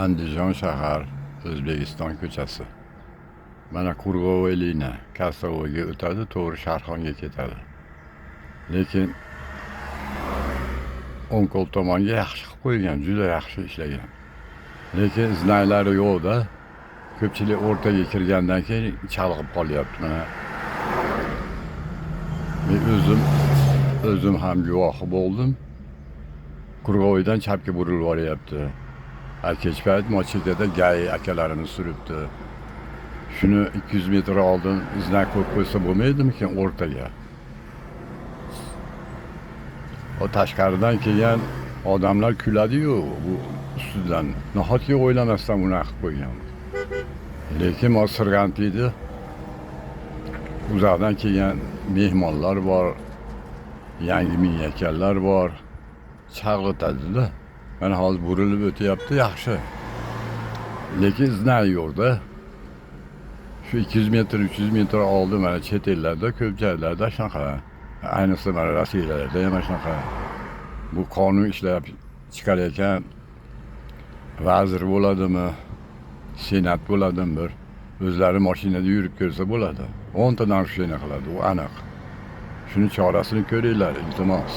Andijon shahar, O'zbekiston ko'chasi. Mana Qurg'ovoylina Kassavoyga o'tadi, to'g'ri Sharxonga ketadi. Lekin o'ng qo'l tomonga yaxshi qilib qo'ygan, juda yaxshi ishlagan. Lekin znaylari yo'q-da. Ko'pchilik o'rtaga kirgandan keyin chalg'ib qolyapti. Mana men o'zim ham guvohi bo'ldim. Qurg'ovoydan chapga burilib boryapti. Kech payt mochikada gay akalarimiz suribdi. Shuni 200 metr oldin znak qo'yib qo'ysa bo'lmaydimikin o'rtaga? O tashqaridan kelgan odamlar kuladi-yu bu ustidan. Nahotki o'ylamasdan bunaqa qilib qo'ygan. Lekin o sirg'antiydi. Uzoqdan kelgan mehmonlar bor, yangi minyakallar bor. Chalg'itadi-da. Mana hozir burilib o'tyapti, yaxshi. Lekin znak yo'q-da. Shu 200 metr, 300 metr oldi mana chet ellarda, ko'p joylarda shunaqa. Ayniqsa mana Rossiyalarda ham shunaqa. Bu qonun ishlab chiqar ekan, vazir bo'ladimi, senat bo'ladimi bir o'zlari mashinada yurib ko'rsa bo'ladi. 10 tadan shuni qiladi, u aniq. Shuni chorasini ko'ringlar, iltimos.